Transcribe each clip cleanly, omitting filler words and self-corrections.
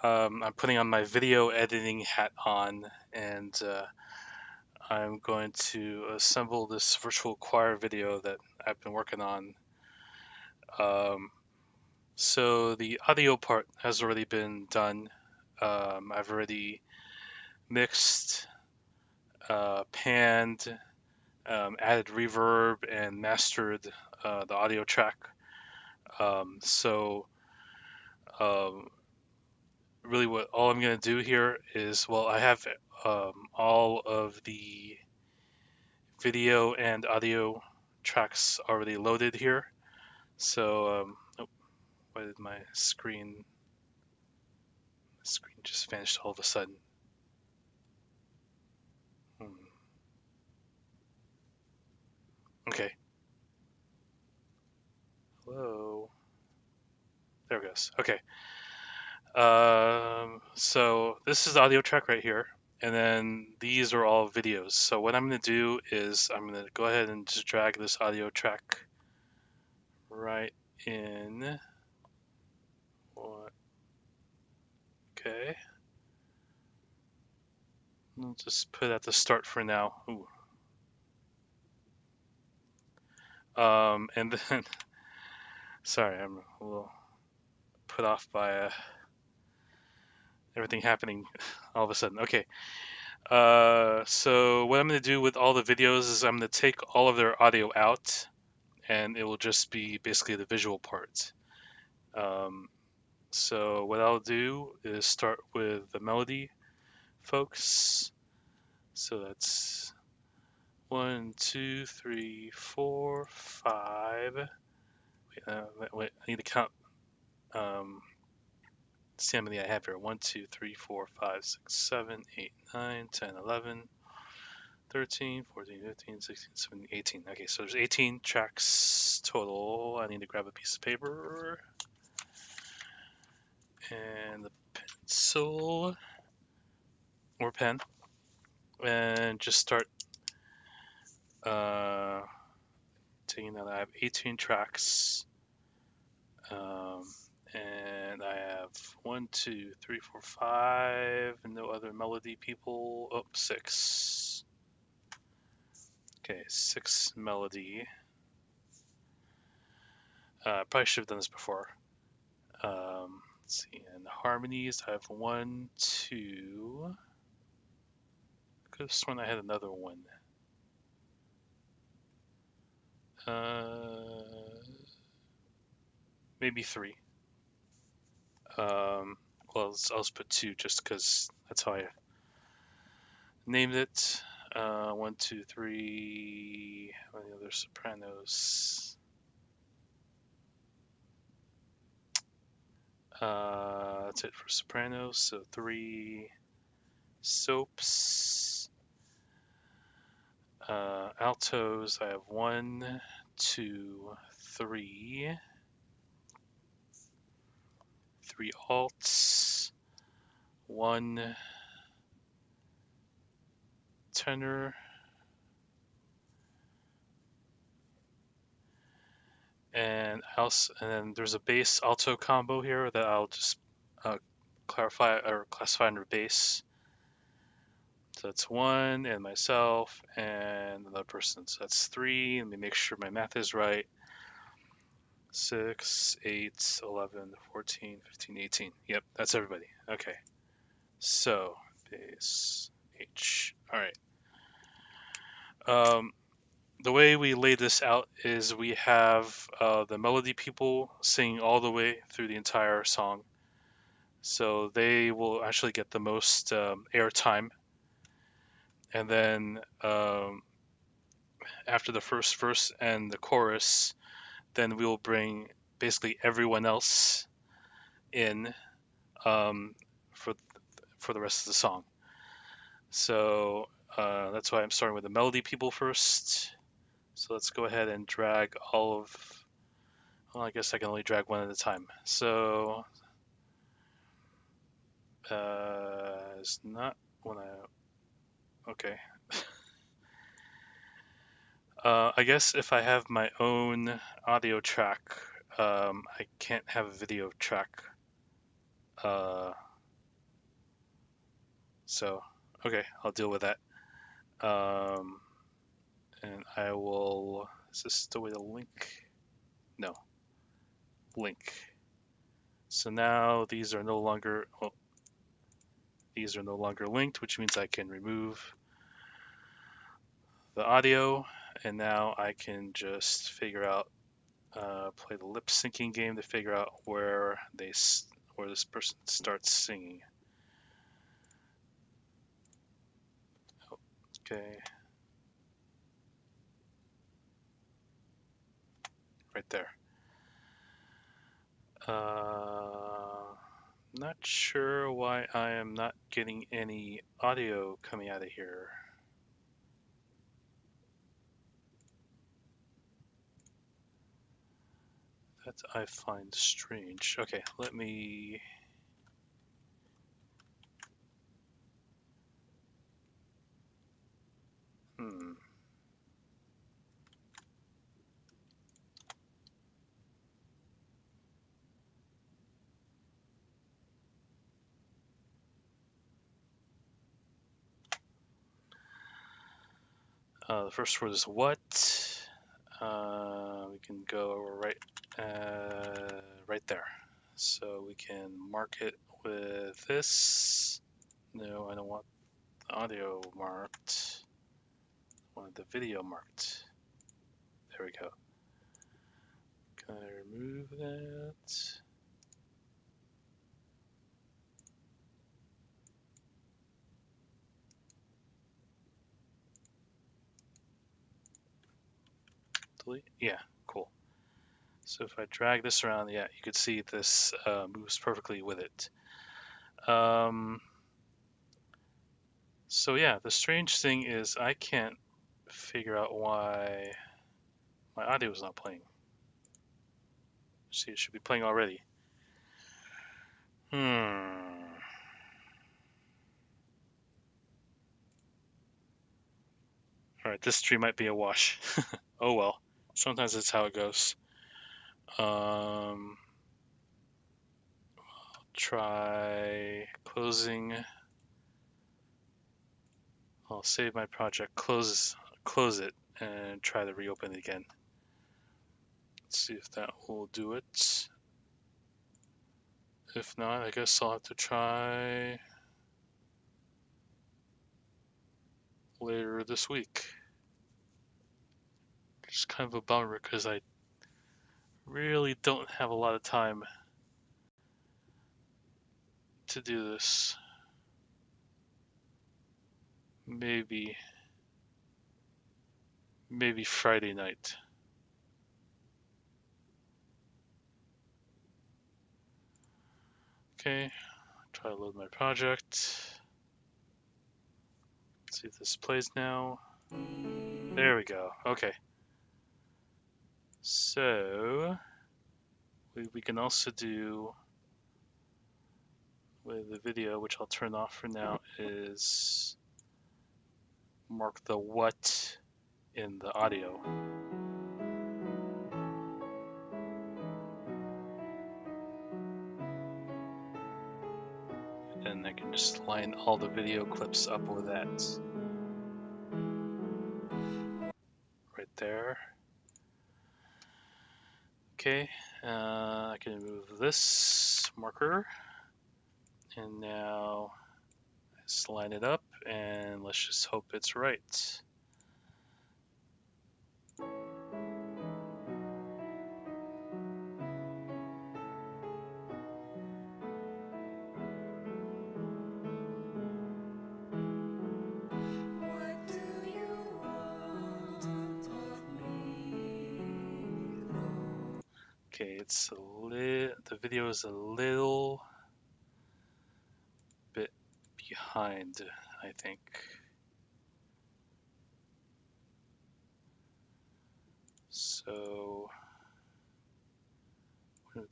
I'm putting on my video editing hat on, and I'm going to assemble this virtual choir video that I've been working on. Um, so the audio part has already been done. I've already mixed, panned, added reverb, and mastered the audio track. So um, really what all I'm going to do here is, well, I have all of the video and audio tracks already loaded here. So, oh, why did my screen just vanished all of a sudden? Hmm. Okay. Hello. There it goes. Okay. So this is the audio track right here, and then these are all videos. So what I'm going to do is I'm going to go ahead and just drag this audio track right in. Okay. I'll just put it at the start for now. Ooh. And then, sorry, I'm a little put off by everything happening all of a sudden. Okay. So what I'm going to do with all the videos is I'm going to take all of their audio out, and it will just be basically the visual part. So what I'll do is start with the melody, folks. So that's 1, 2, 3, 4, 5. Wait, I need to count. See how many I have here. 1, 2, 3, 4, 5, 6, 7, 8, 9, 10, 11, 13, 14, 15, 16, 17, 18. Okay, so there's 18 tracks total. I need to grab a piece of paper and the pencil or pen and just start uh, taking that. I have 18 tracks. And I have 1, 2, 3, 4, 5. No other melody people. Oh, 6. Okay, 6 melody. Probably should have done this before. Let's see. And the harmonies, I have 1, 2. Could have sworn I had another one. Uh, Maybe 3. Well, I'll just put 2 just because that's how I named it. 1, 2, 3. How many other sopranos? That's it for sopranos. So 3 soaps. Altos, I have 1, 2, 3. 3 alts. 1 tenor. And then there's a bass alto combo here that I'll just clarify or classify under bass. So that's 1 and myself and another person. So that's 3. Let me make sure my math is right. 6, 8, 11, 14, 15, 18. Yep, that's everybody. Okay. So, bass H. All right. The way we lay this out is we have the melody people singing all the way through the entire song. So they will actually get the most airtime. And then after the first verse and the chorus, then we will bring basically everyone else in um, for the rest of the song. So that's why I'm starting with the melody people first. So let's go ahead and drag all of. Well, I guess I can only drag one at a time. So it's not when I. Okay. I guess if I have my own audio track, I can't have a video track. So, okay, I'll deal with that. And I will. Is this the way to link? No, link. So now these are no longer. Well, these are no longer linked, which means I can remove the audio, and now I can just figure out, play the lip syncing game to figure out where where this person starts singing. Okay, right there. Not sure why I am not getting any audio coming out of here. That I find strange. Okay, let me. Hmm. The first word is what. We can go right there. So we can mark it with this. No, I don't want the audio marked. I want the video marked. There we go. Can I remove that? Delete? Yeah, cool. So if I drag this around, yeah, you can see this moves perfectly with it. So yeah, the strange thing is I can't figure out why my audio is not playing. See, it should be playing already. All right, this tree might be a wash. Oh well, sometimes that's how it goes. Try closing. I'll save my project, close it, and try to reopen it again. Let's see if that will do it. If not, I guess I'll have to try later this week. It's kind of a bummer because I really don't have a lot of time to do this. Maybe Friday night. Okay, try to load my project. See if this plays now. There we go. Okay. So we can also do with the video, which I'll turn off for now, is mark the what in the audio. And I can just line all the video clips up with that. Right there. Okay, I can move this marker. And now let's line it up and let's just hope it's right. Okay, it's the video is a little bit behind, I think. So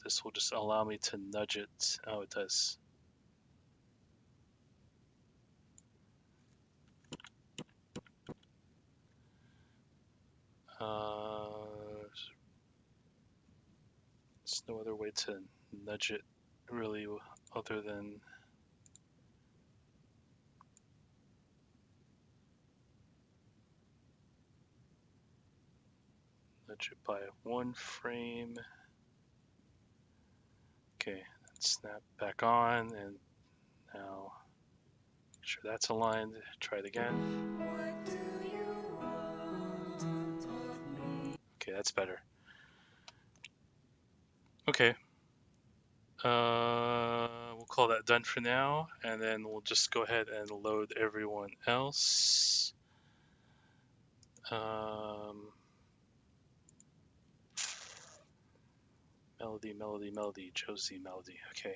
this will just allow me to nudge it. Oh, it does. There's no other way to nudge it really other than Nudge it by 1 frame. Okay, snap back on, and now make sure that's aligned. Try it again. Okay, that's better. Okay. We'll call that done for now, and then we'll just go ahead and load everyone else. Melody, Josie, Melody. Okay.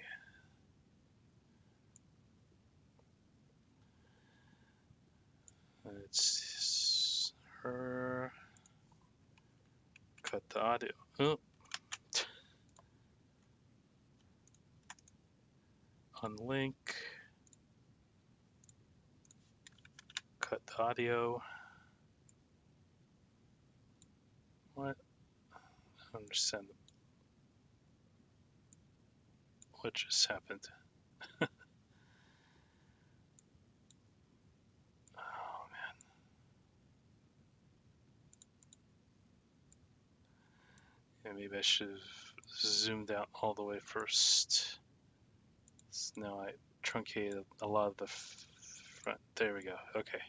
It's her. Cut the audio. Oh. Unlink. Cut the audio. What? I don't understand what just happened. Oh man. Yeah, maybe I should have zoomed out all the way first. So now I truncated a lot of the front. There we go. Okay.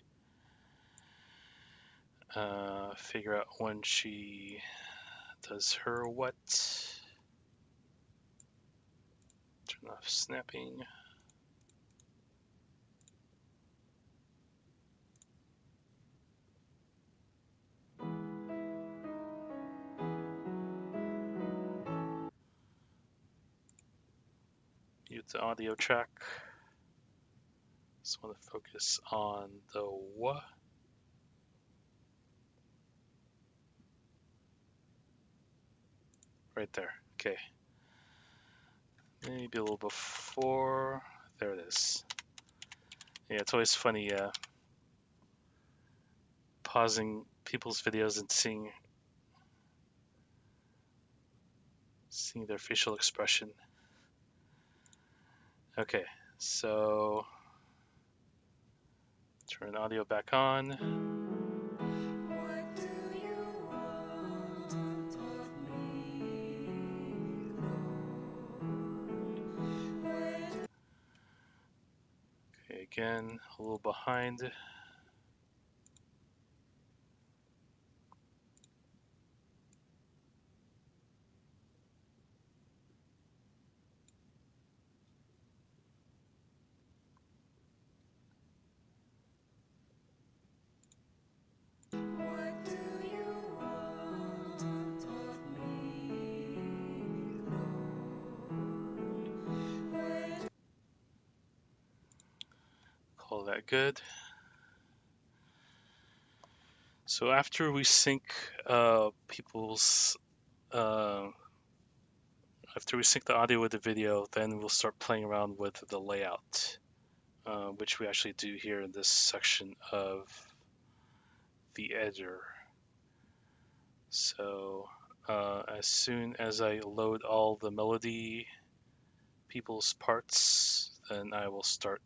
Figure out when she does her what. Turn off snapping. Mute the audio track. Just want to focus on the what. Right there. Okay. Maybe a little before. There it is. Yeah, it's always funny pausing people's videos and seeing their facial expression. Okay, so turn audio back on. Okay, again, a little behind. Call that good. So after we sync people's after we sync the audio with the video, then we'll start playing around with the layout, which we actually do here in this section of the editor. So as soon as I load all the melody people's parts, then I will start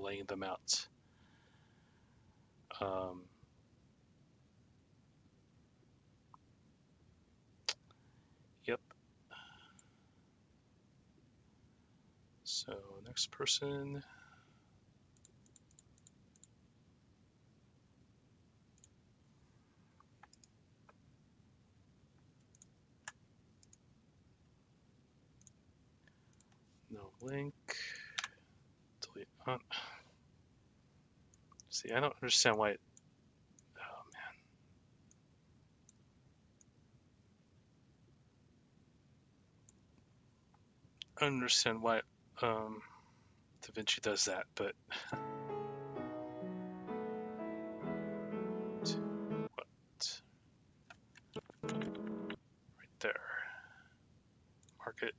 laying them out. Yep. So next person. No link. Delete on. See, I don't understand why it, oh man. I don't understand why DaVinci does that, but what? Right there. Mark it.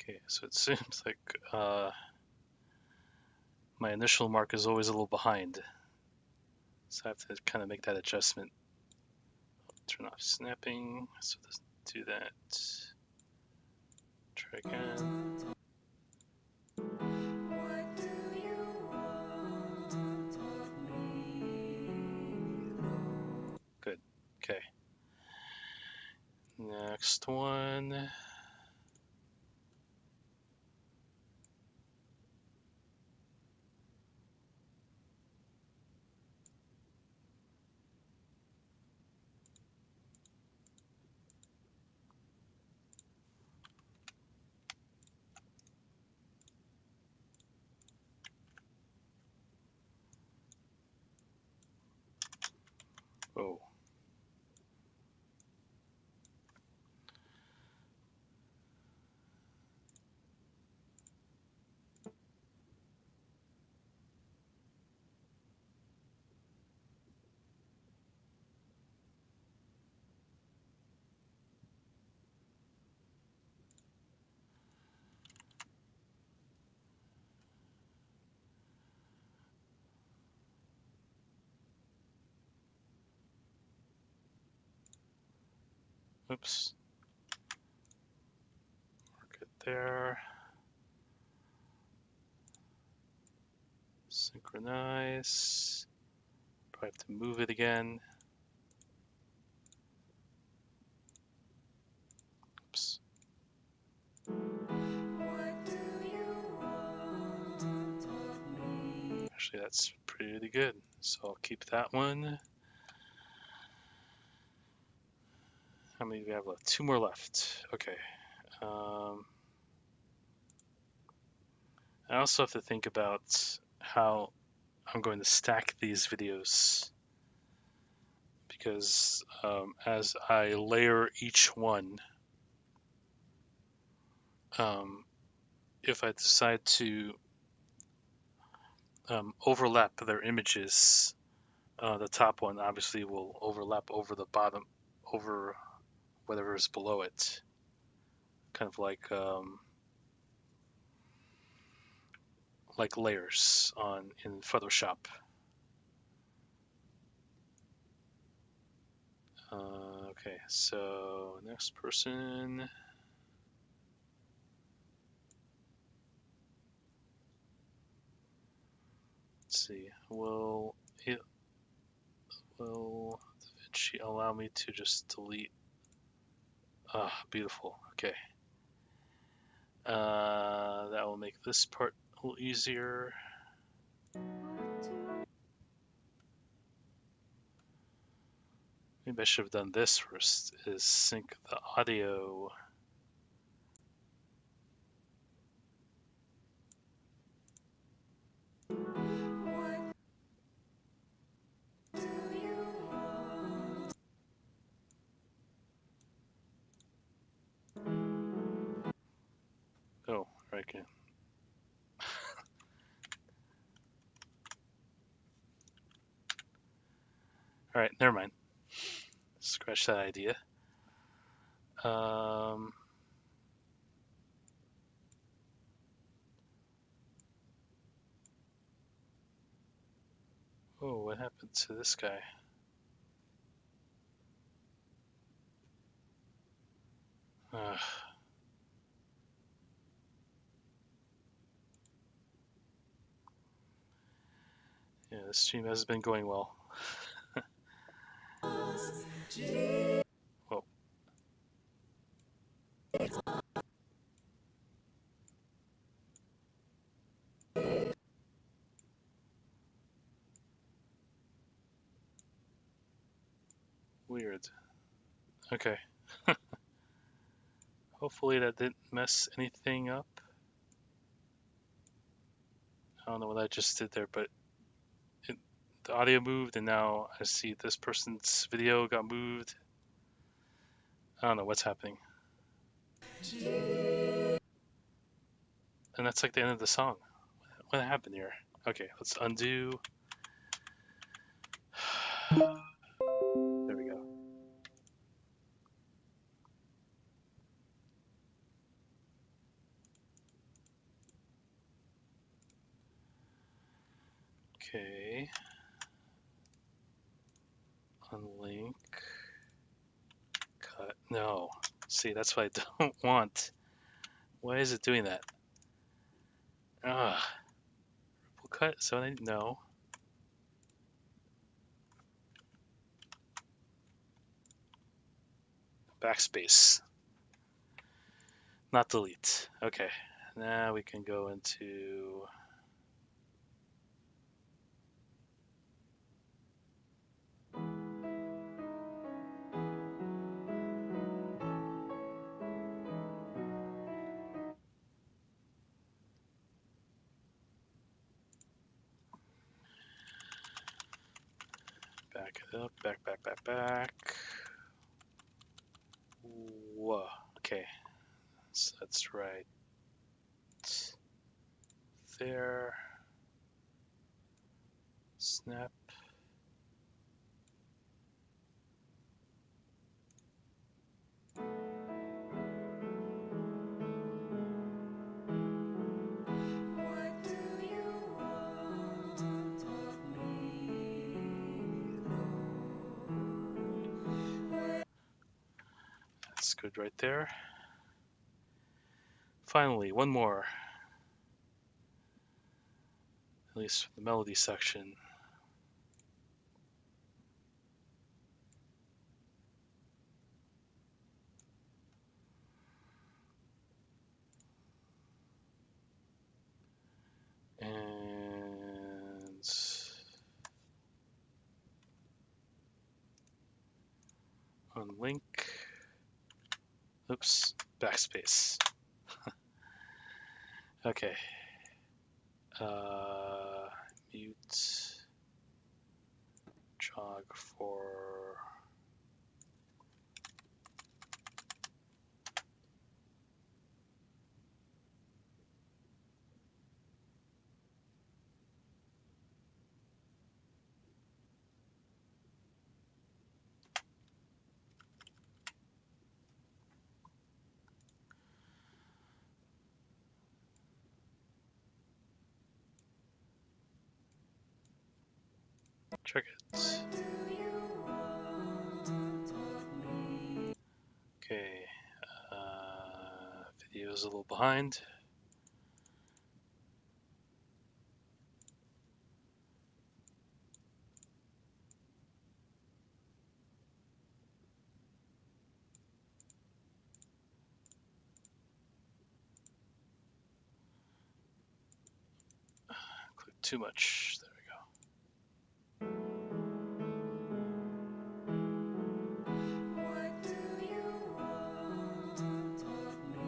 Okay, so it seems like my initial mark is always a little behind. So I have to kind of make that adjustment. Turn off snapping, so let's do that. Try again. Good, okay. Next one. Oh. Oops. Mark it there. Synchronize. Probably have to move it again. Oops. Actually, that's pretty good. So I'll keep that one. How many do we have left? 2 more left. Okay. I also have to think about how I'm going to stack these videos, because as I layer each one, if I decide to overlap their images, the top one obviously will overlap over the bottom, over whatever is below it, kind of like layers on in Photoshop. Okay, so next person. Let's see. Will DaVinci allow me to just delete? Ah, beautiful. Okay. That will make this part a little easier. Maybe I should have done this first, is sync the audio. Oh, right. Okay. All right, never mind. Scratch that idea. Oh, what happened to this guy? Yeah, the stream hasn't been going well. Whoa. Weird. Okay. Hopefully that didn't mess anything up. I don't know what I just did there, but the audio moved, and now I see this person's video got moved. I don't know what's happening. And that's like the end of the song. What happened here? Okay, let's undo. There we go. Okay. Unlink. Cut. No. See, that's what I don't want. Why is it doing that? Ah. Ripple cut? So I no. Backspace. Not delete. Okay. Now we can go into back it up, back. Whoa. Okay. So that's right there. Snap. What do you want of me, Lord? That's good right there. Finally, one more. At least for the melody section. And unlink. Oops, backspace. Okay. Mute jog for check it. What do you want of me? Okay. Video is a little behind. Click too much. There What do you want of me,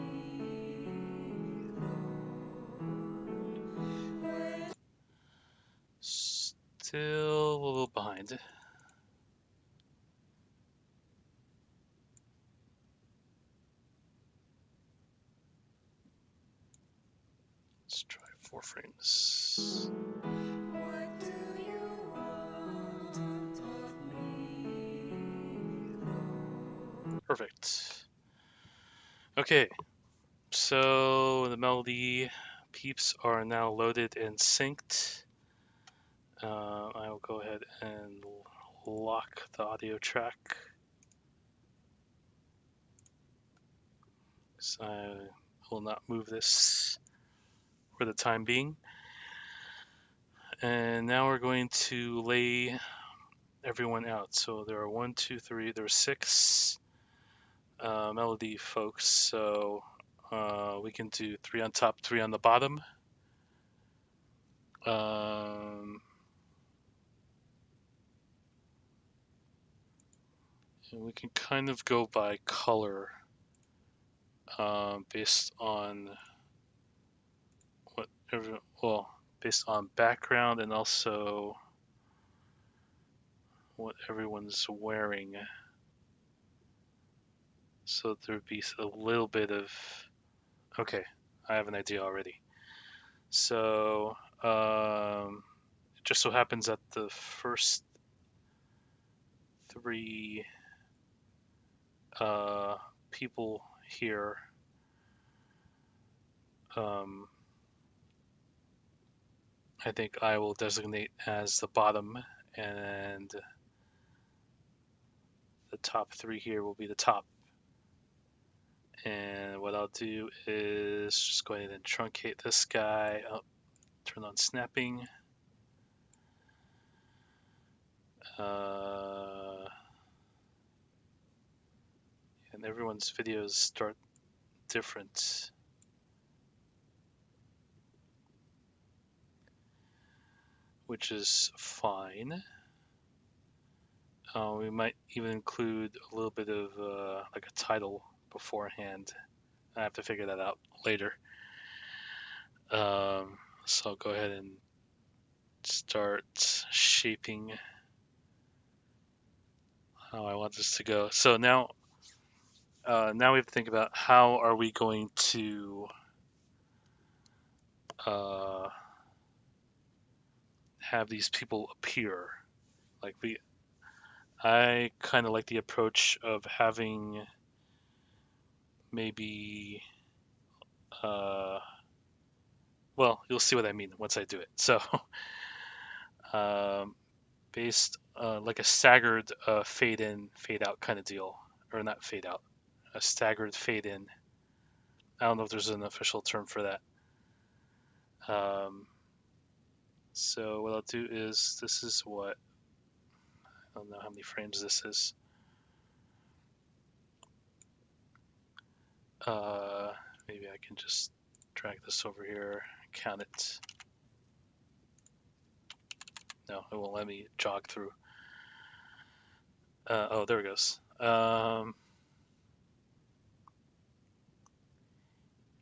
Lord? Still a little behind. Let's try 4 frames. What do you want of me, Lord? Perfect. Okay, so the melody peeps are now loaded and synced. I will go ahead and lock the audio track. So I will not move this for the time being. And now we're going to lay everyone out. So there are 1, 2, 3, there are 6 melody folks. So we can do 3 on top, 3 on the bottom. And we can kind of go by color based on based on background and also what everyone's wearing. So there'd be a little bit of. Okay, I have an idea already. So it just so happens that the first 3 people here I think I will designate as the bottom, and the top three here will be the top. And what I'll do is just go ahead and truncate this guy. Oh, turn on snapping. And everyone's videos start different. Which is fine. We might even include a little bit of like a title beforehand. I have to figure that out later. So I'll go ahead and start shaping how I want this to go. So now we have to think about how are we going to uh, have these people appear. Like I kind of like the approach of having maybe, uh, well, you'll see what I mean once I do it. So, um, based like a staggered fade in, fade out kind of deal, or not fade out, a staggered fade in. I don't know if there's an official term for that. So what I'll do is this is what I don't know how many frames this is. Uh, Maybe I can just drag this over here, count it. No, it won't let me jog through. Oh, there it goes.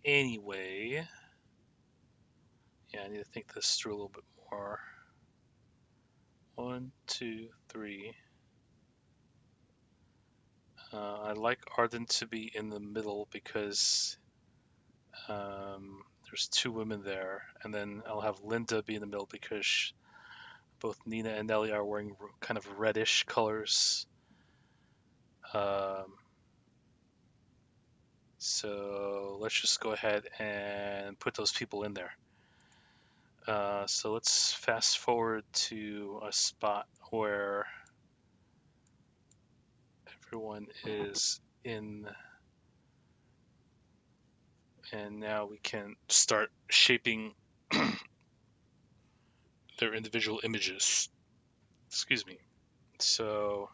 Anyway, yeah, I need to think this through a little bit more. 1, 2, 3. I like Arden to be in the middle because there's two women there, and then I'll have Linda be in the middle because both Nina and Nelly are wearing kind of reddish colors. Um, so let's just go ahead and put those people in there. So let's fast forward to a spot where everyone is in, and now we can start shaping their individual images. Excuse me. So,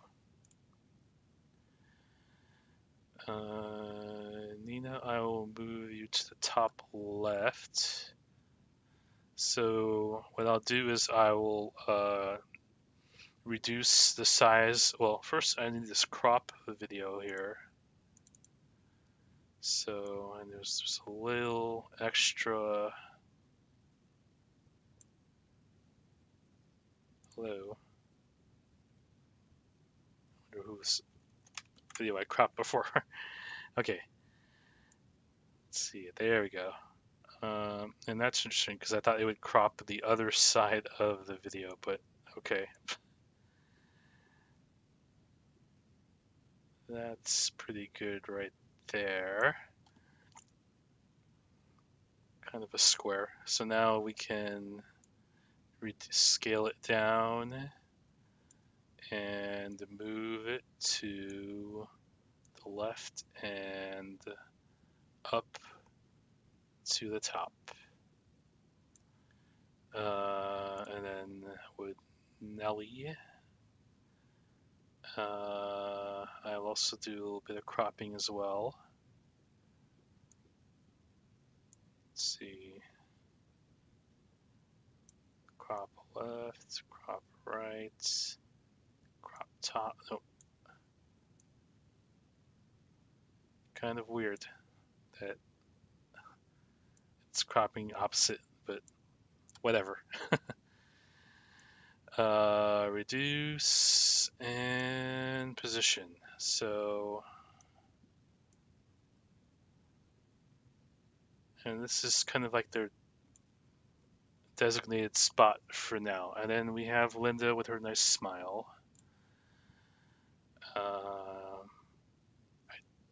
Nina, I will move you to the top left. So what I'll do is I will reduce the size. Well, first I need this crop video here. So, and there's just a little extra. Hello. I wonder whose video I cropped before. Okay. Let's see. There we go. And that's interesting because I thought it would crop the other side of the video, but okay. That's pretty good right there. Kind of a square. So now we can scale it down and move it to the left and up to the top. And then with Nelly, I'll also do a little bit of cropping as well. Let's see. Crop left, crop right, crop top. Nope. Kind of weird that it's cropping opposite, but whatever. Reduce and position. So, and this is kind of like their designated spot for now. And then we have Linda with her nice smile. I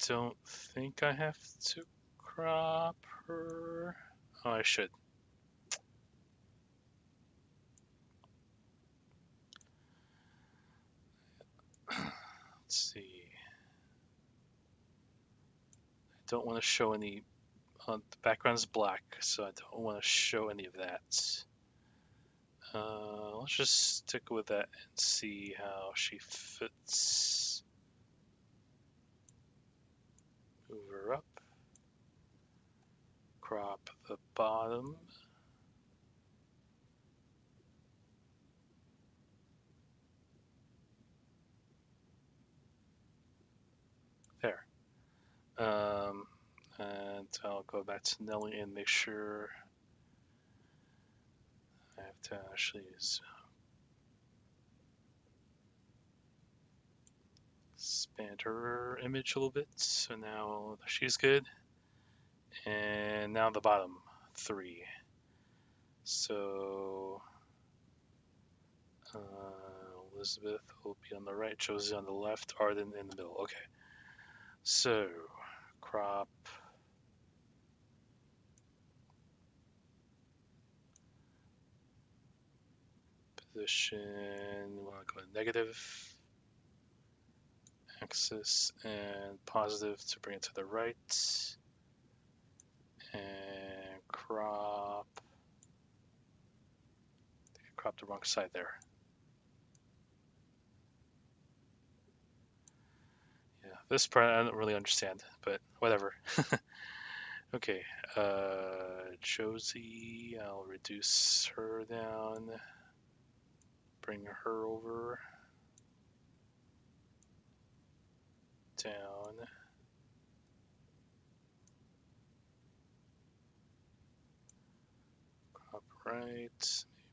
don't think I have to crop her. Oh, I should. don't want to show any. The background is black, so I don't want to show any of that. Let's just stick with that and see how she fits. Move her up. Crop the bottom. There. And I'll go back to Nelly and make sure I have to actually expand her image a little bit. So now she's good. And now the bottom three. So Elizabeth will be on the right, Josie on the left, Arden in the middle. Okay. So crop. Position, we want to go to negative axis and positive to bring it to the right. And crop. Crop the wrong side there. Yeah, this part I don't really understand, but whatever. Okay, Josie, I'll reduce her down, bring her over, down. Crop right, maybe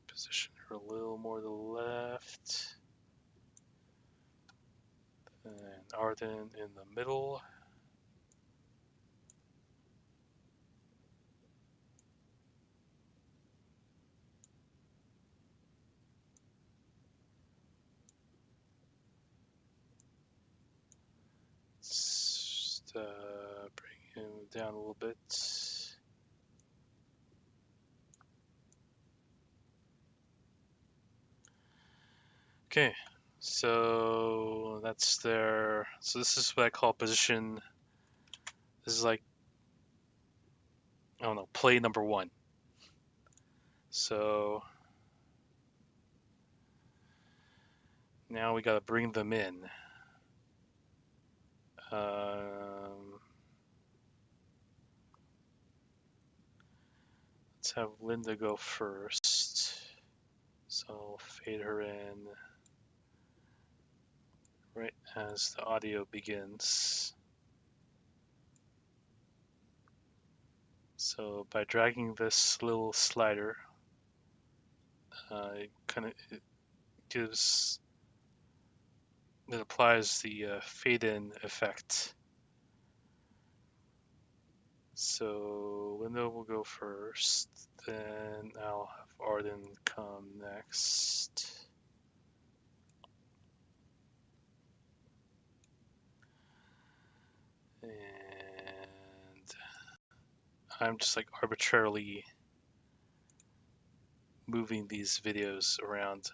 position her a little more to the left. And Arden in the middle. Just bring him down a little bit. Okay, so that's their. So this is what I call position. This is like, I don't know, play number one. So now we got to bring them in. Let's have Linda go first. So I'll fade her in right as the audio begins. So by dragging this little slider, it kind of gives, it applies the fade in effect. So Linda will go first, then I'll have Arden come next. And I'm just like arbitrarily moving these videos around.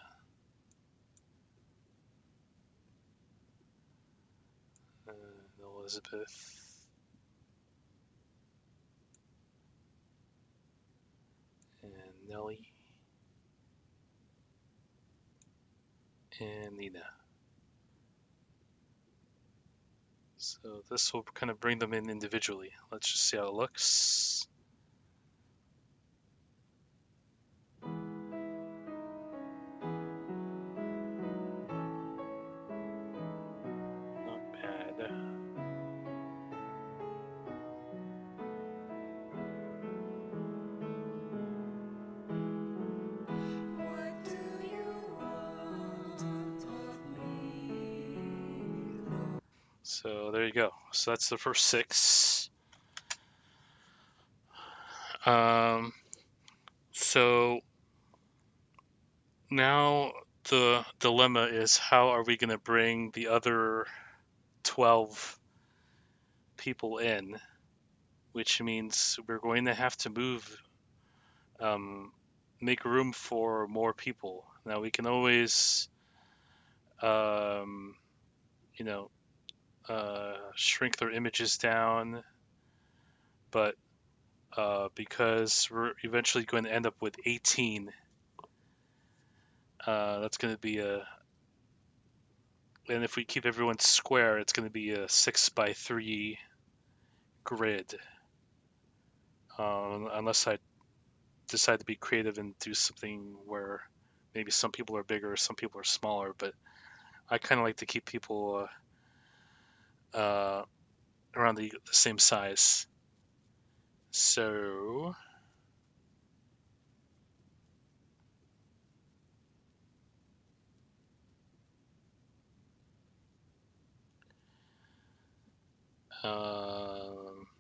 Elizabeth. And Nelly. And Nina. So this will kind of bring them in individually. Let's just see how it looks. Not bad. What do you want of me, Lord? So there you go. So that's the first six. So now the dilemma is, how are we going to bring the other 12 people in, which means we're going to have to move, make room for more people. Now we can always, you know, shrink their images down but because we're eventually going to end up with 18, that's going to be and if we keep everyone square, it's going to be a 6x3 grid. Unless I decide to be creative and do something where maybe some people are bigger, some people are smaller, but I kind of like to keep people around the same size. So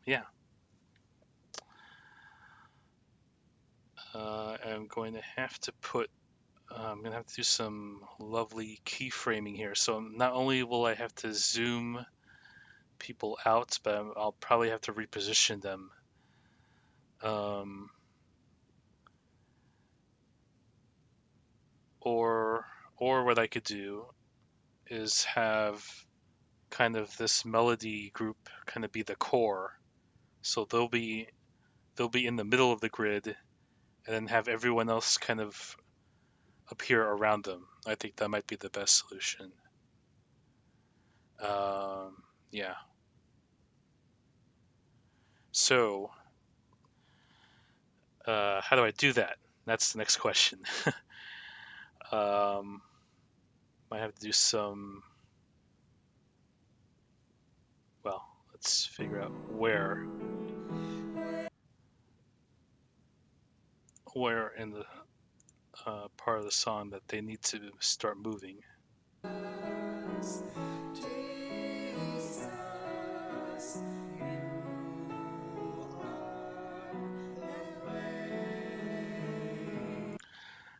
yeah, I'm going to have to put. I'm going to have to do some lovely keyframing here. So not only will I have to zoom people out, but I'll probably have to reposition them. Um, or what I could do is have kind of this melody group kind of be the core. So they'll be in the middle of the grid, and then have everyone else kind of appear around them. I think that might be the best solution. Yeah. So how do I do that? That's the next question. um, might have to do some. Well, let's figure out where in the part of the song that they need to start moving. Jesus, you are the way.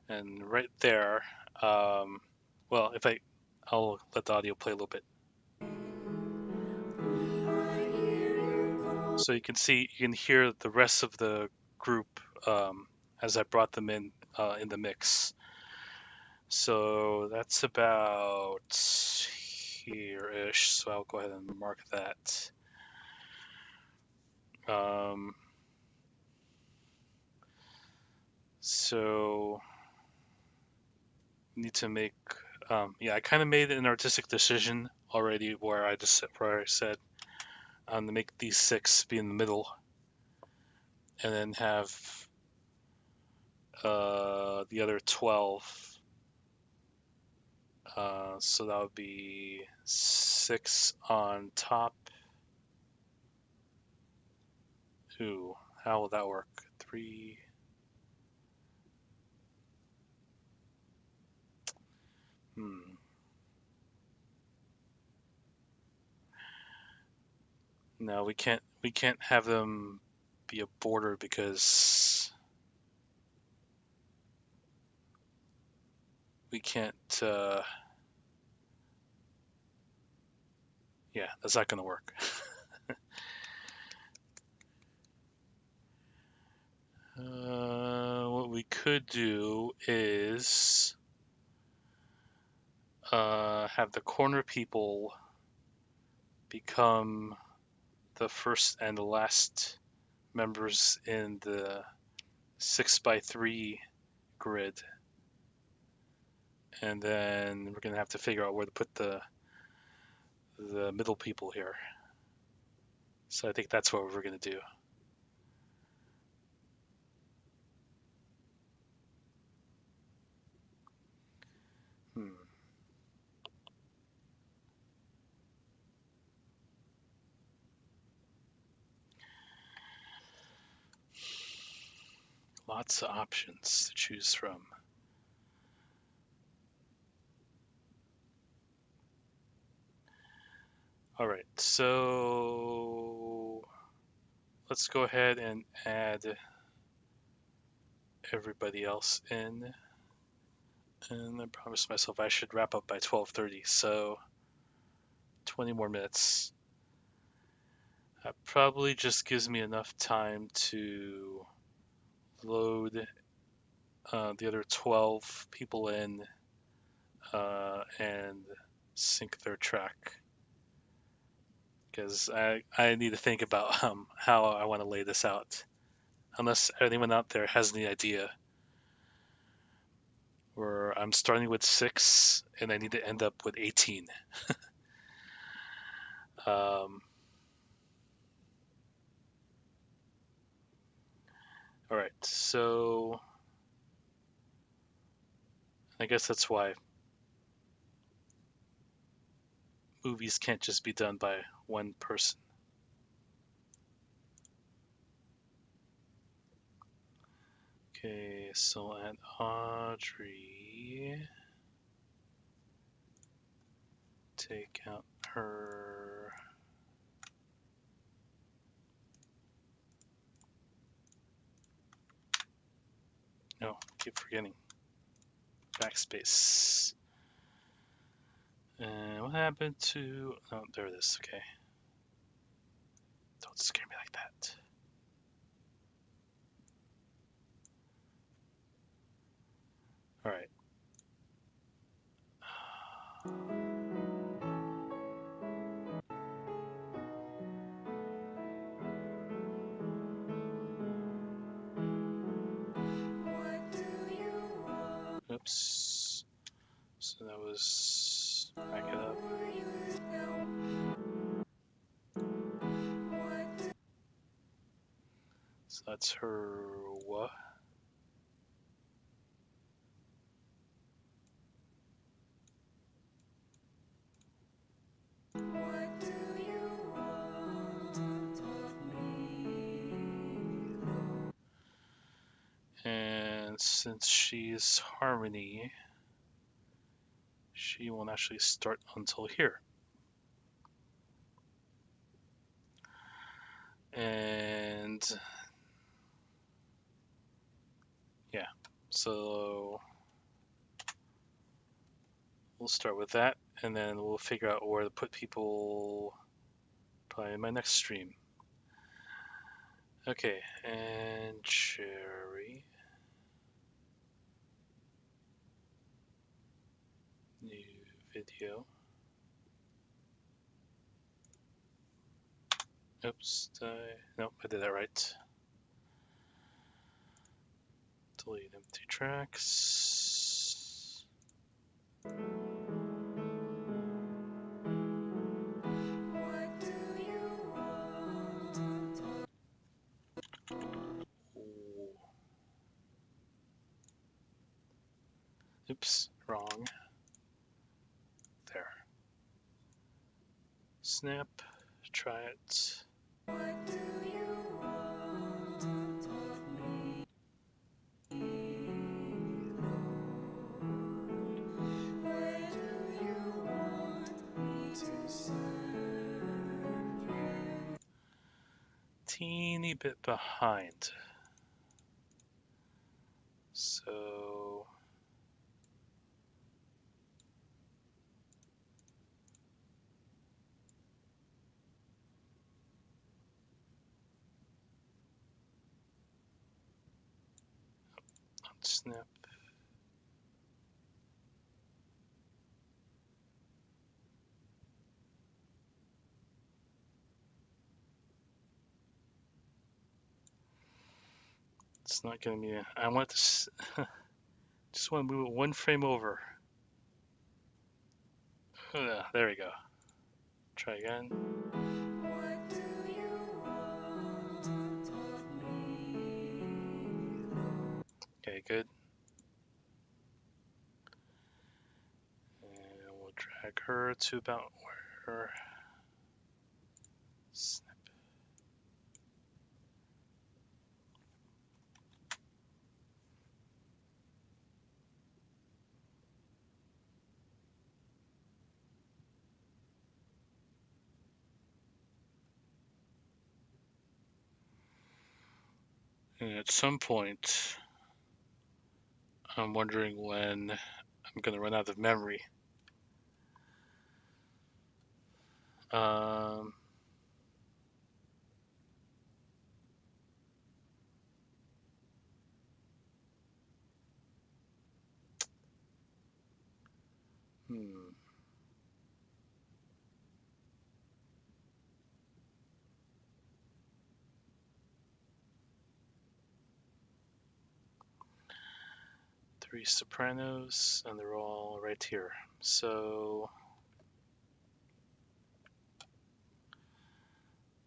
And right there, well, I'll let the audio play a little bit. So you can hear the rest of the group as I brought them in the mix. So that's about here-ish. So I'll go ahead and mark that. Um, so need to make yeah, I kind of made an artistic decision already where I said to make these 6 be in the middle, and then have the other 12. So that would be 6 on top. Ooh, how will that work? 3. Hmm. No, we can't. We can't have them be a border because we can't. Yeah, that's not gonna work. What we could do is have the corner people become the first and the last members in the 6x3 grid, and then we're gonna have to figure out where to put the middle people here. So I think that's what we're gonna do. Hmm. Lots of options to choose from. All right, so let's go ahead and add everybody else in. And I promised myself I should wrap up by 12:30, so 20 more minutes. That probably just gives me enough time to load the other 12 people in and sync their track. because I need to think about how I want to lay this out. Unless anyone out there has any idea, where I'm starting with 6 and I need to end up with 18. Um, all right, so I guess that's why movies can't just be done by one person. Okay, so Aunt Audrey, take out her. No, keep forgetting. Backspace. And what happened to? Oh, there it is. Okay. Don't scare me like that. All right. What do you want? Oops. So that was back it up. Were you down? What do So that's her what? what do you want of me? And since she's Harmony, she won't actually start until here. And yeah, so we'll start with that, and then we'll figure out where to put people probably in my next stream. Okay, and Cherry. New video. Oops, nope, I did that right. Delete empty tracks. What do you want of Ooh. Oops, wrong. There. Snap, try it. what do you want of me? Where do you want me to serve you? Teeny bit behind. So snap. It's not gonna be. I want to just want to move it one frame over. There we go. Try again. What do you want of me? Okay, good. And we'll drag her to about where. Snap. And at some point, I'm wondering when I'm gonna run out of memory. Um, hmm. 3 sopranos, and they're all right here. So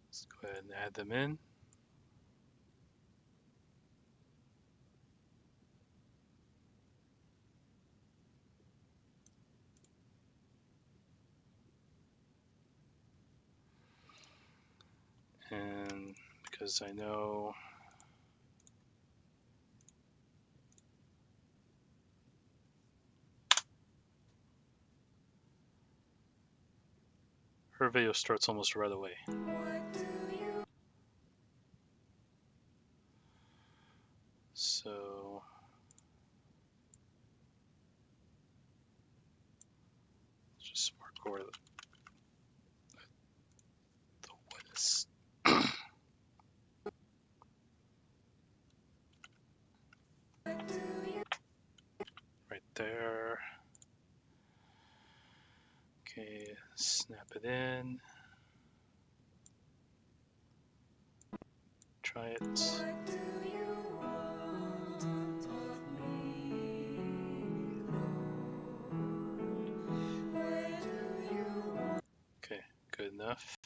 let's go ahead and add them in. And because I know her video starts almost right away. So just mark where the wettest. Right there. Okay, snap it in. Try it. Okay, good enough.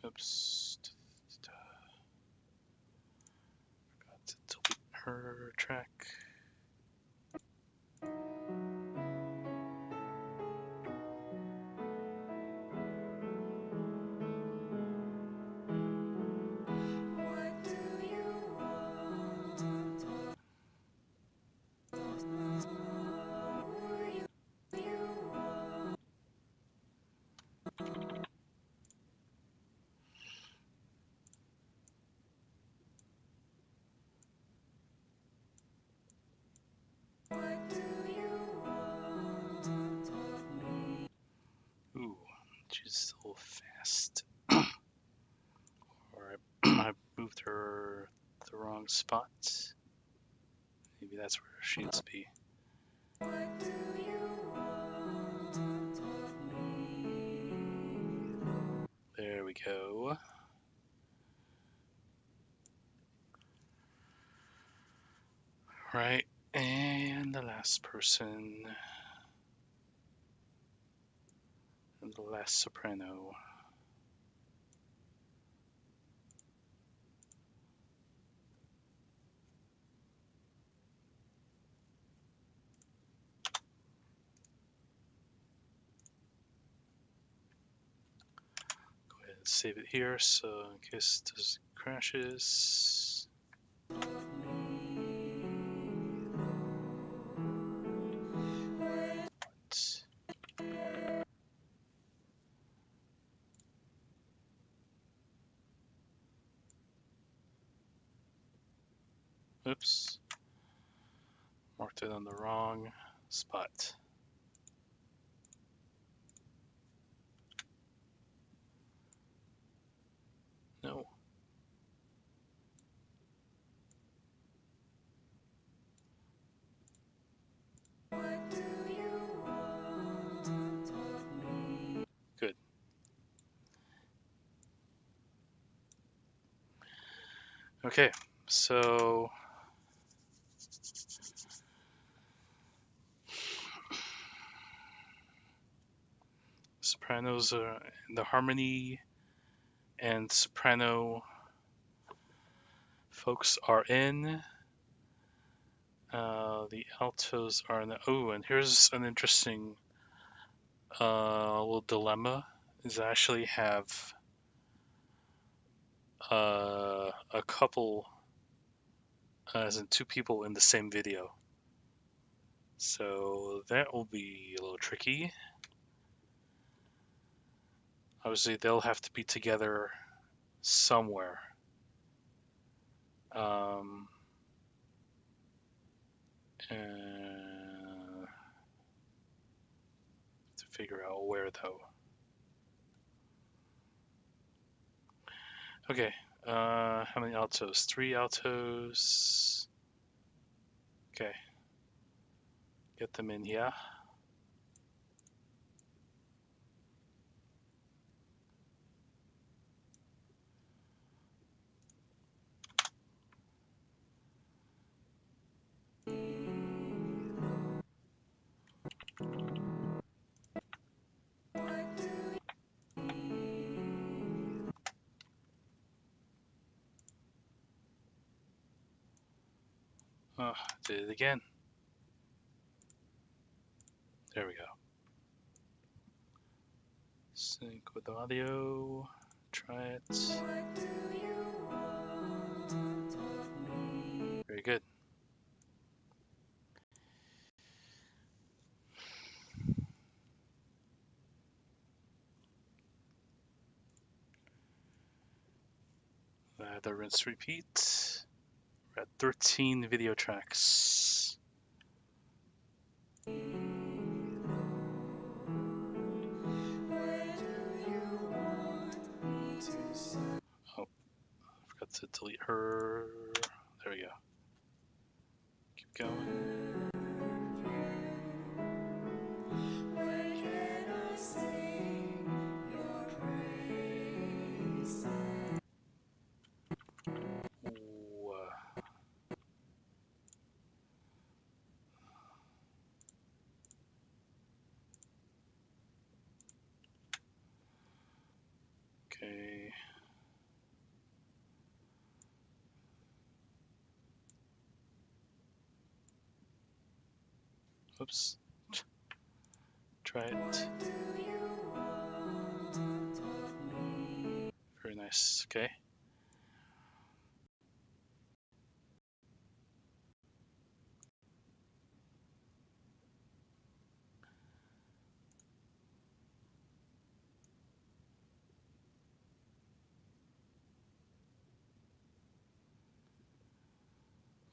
Oops. Forgot to delete her track. Ooh, she's a little fast. Or I moved her the wrong spot. Maybe that's where she needs to be. There we go. Right, and the last person. And the last soprano. Go ahead and save it here so in case this crashes. Oops. Marked it on the wrong spot. No. Good. Okay, so sopranos are the harmony and soprano folks are in. The altos are in the. Oh, and here's an interesting little dilemma: is I actually have a couple, as in two people in the same video. So that will be a little tricky. Obviously, they'll have to be together somewhere. To figure out where though. Okay, How many altos? 3 altos. Okay. Get them in here. Oh, did it again. There we go. Sync with audio. Try it. Very good. The rinse repeat. We're at 13 video tracks. Oh, I forgot to delete her. There we go. Keep going. Ooh, okay. Oops. Try it. Very nice. Okay.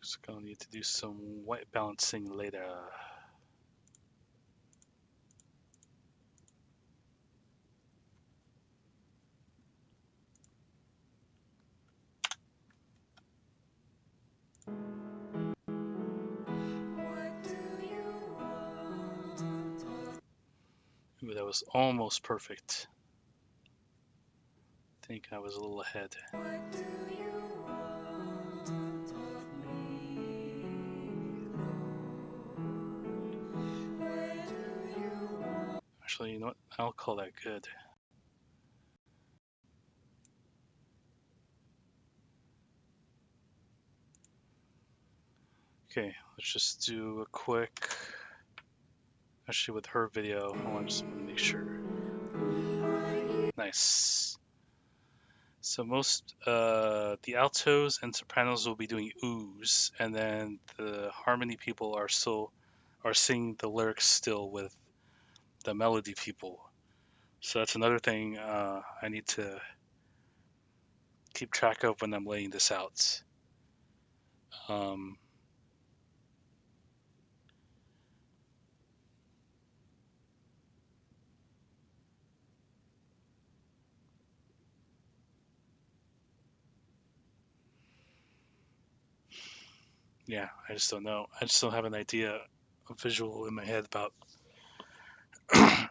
Just gonna need to do some white balancing later. Ooh, that was almost perfect. I think I was a little ahead. Actually, you know what? I'll call that good. Okay, let's just do a quick. Actually, with her video, I just want to make sure. Nice. So most the altos and sopranos will be doing oohs, and then the harmony people are singing the lyrics still with the melody people. So that's another thing I need to keep track of when I'm laying this out. Um, yeah, I just don't know. I just don't have an idea, a visual in my head about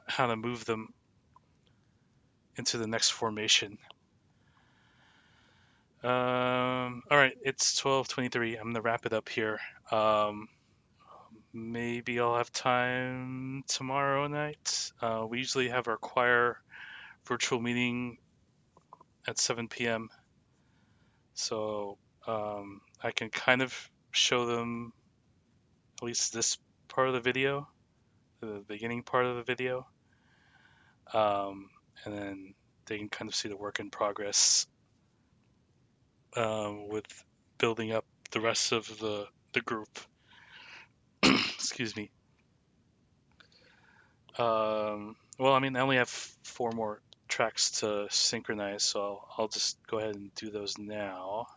how to move them into the next formation. All right, it's 12:23. I'm gonna wrap it up here. Maybe I'll have time tomorrow night. We usually have our choir virtual meeting at 7 p.m. So I can kind of show them at least this part of the video, the beginning part of the video, and then they can kind of see the work in progress with building up the rest of the group. Excuse me. Well, I mean, I only have 4 more tracks to synchronize, so I'll just go ahead and do those now.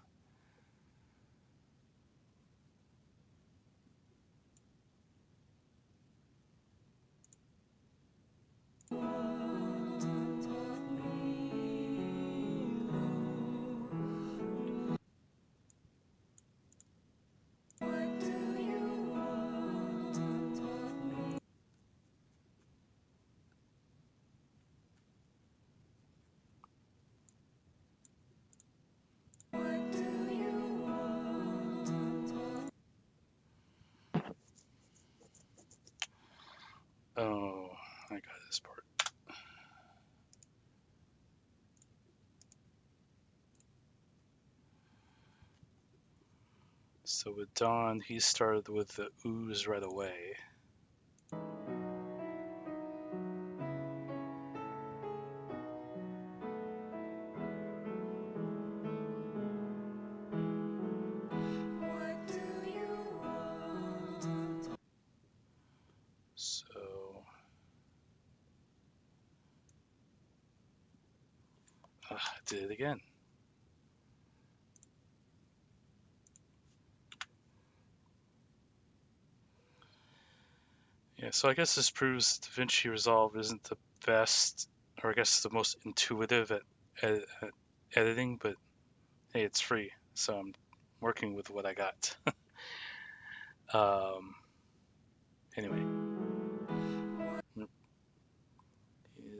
this part. So with Don, he started with the ooze right away. What do you want? So I did it again. Yeah, so I guess this proves DaVinci Resolve isn't the best, or I guess the most intuitive at editing, but hey, it's free, so I'm working with what I got. Anyway,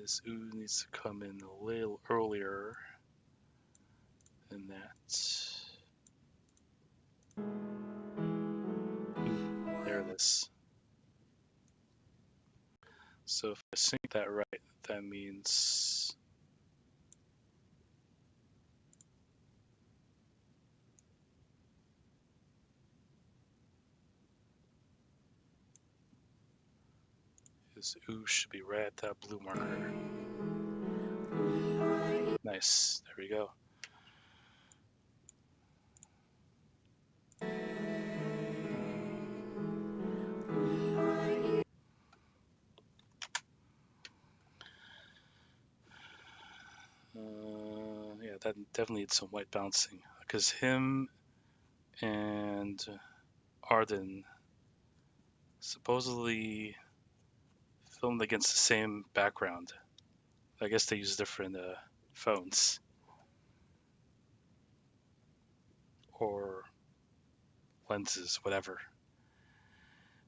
his ooh needs to come in a little earlier than that. There it is. So if I sync that right, that means his ooh should be right at that blue marker. Nice. There we go. Yeah, that definitely needs some white bouncing because him and Arden supposedly filmed against the same background. I guess they use different phones or lenses, whatever.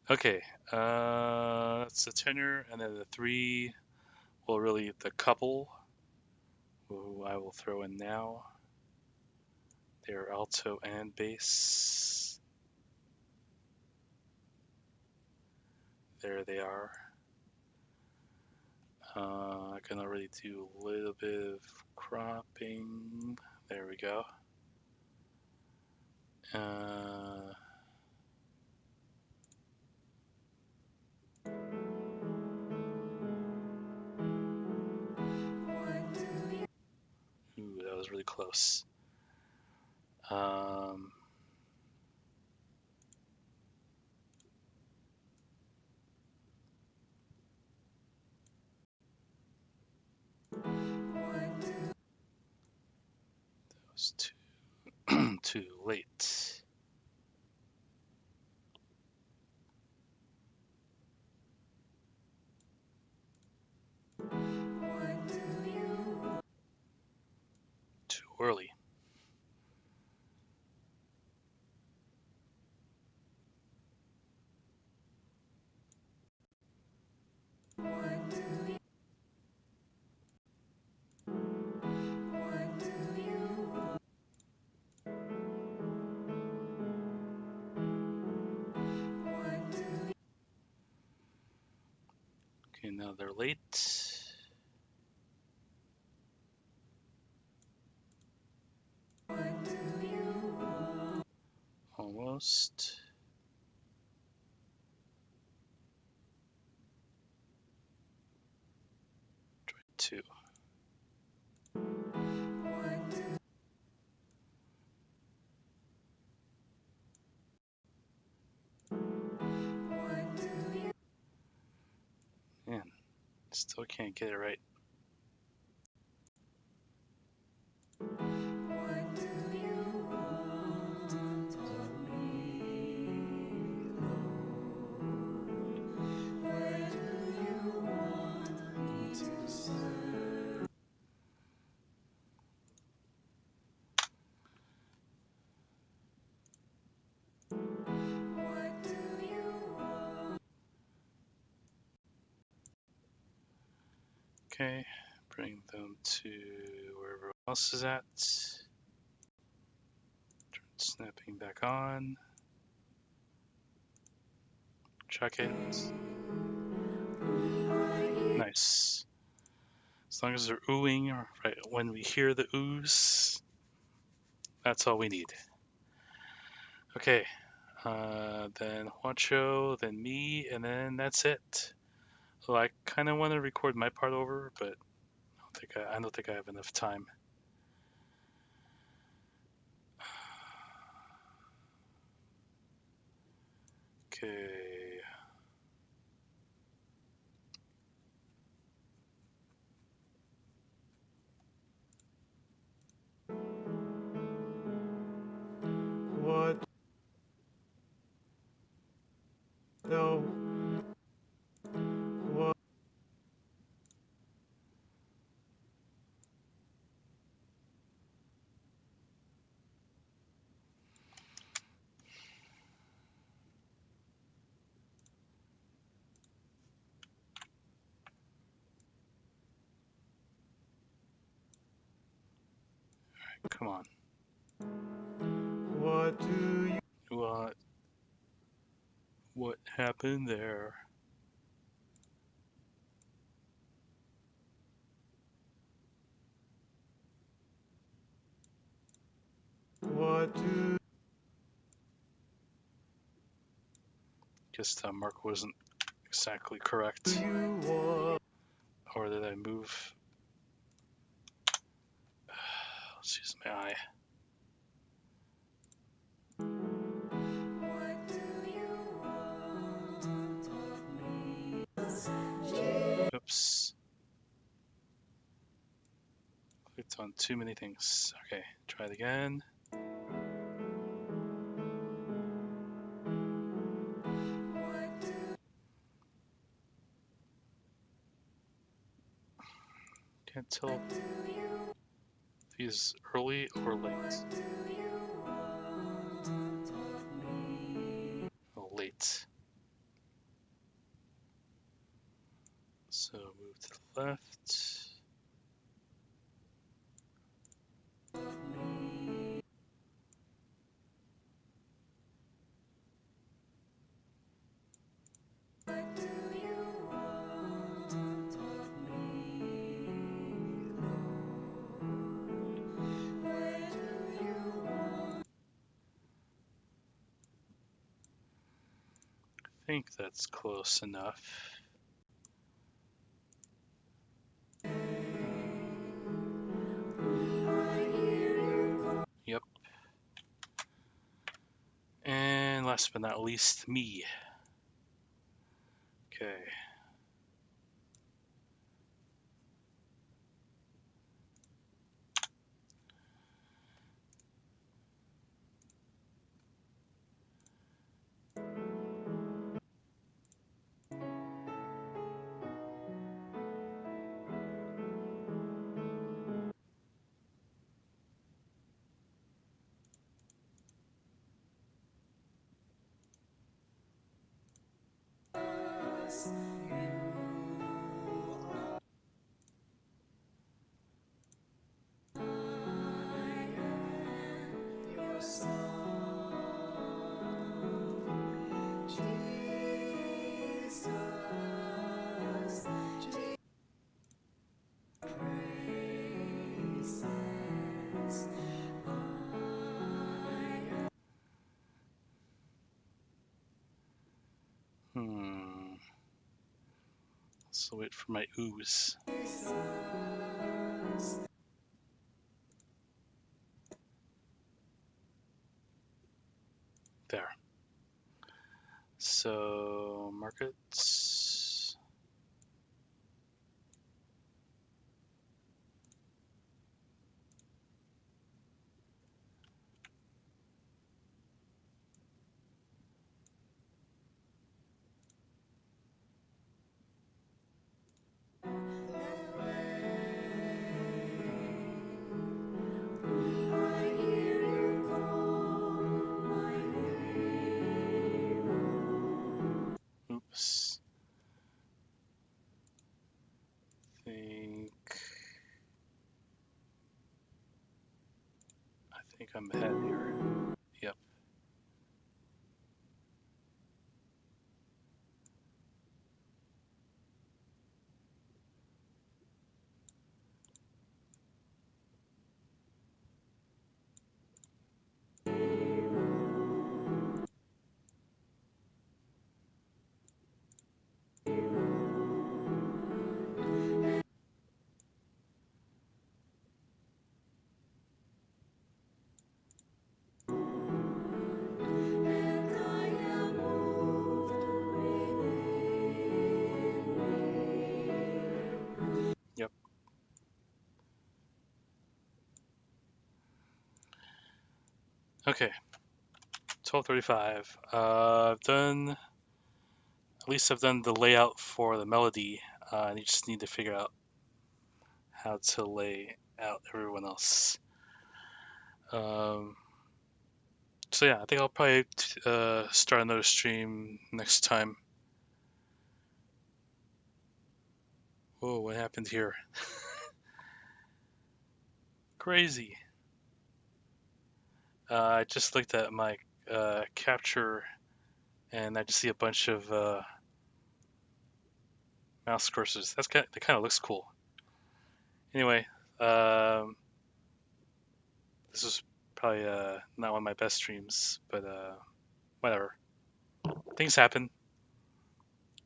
Okay, it's the tenor, and then the three, well, really the couple, who I will throw in now. They're alto and bass. There they are. I can already do a little bit of cropping. There we go. Ooh, that was really close. Um, that was too late. Too early. Okay, now they're late. Almost. Try two. Man, still can't get it right. Okay, bring them to wherever else is at. Turn snapping back on. Check it. Nice. Nice. As long as they're oohing right when we hear the oohs, that's all we need. Okay. Then Juancho, then me, and then that's it. So I kind of want to record my part over, but I don't think I have enough time. Okay. What? No. What? Come on. What do you? What happened there? What do Guess that mark wasn't exactly correct. you want? Or did I move? Let's use my eye. What do you want of me? Oops. Clicked on too many things. Okay, try it again. What do Can't tell you? if he's early or late. What do you want of me? Oh, late. So move to the left. What do you want of me, Lord? What do you want? I think that's close enough. Yep. And last but not least, me. Okay. So wait for my oohs. There. So markets. Oops. I think I'm ahead here. Yep. Okay, 12:35. At least I've done the layout for the melody. And you just need to figure out how to lay out everyone else. Um, so yeah, I think I'll probably start another stream next time. Whoa, what happened here? Crazy. I just looked at my capture and I just see a bunch of mouse cursors. That kind of looks cool. Anyway, um, this is probably not one of my best streams, but whatever. Things happen.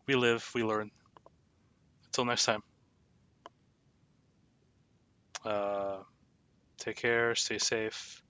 We live, we learn. Until next time. Uh, take care, stay safe.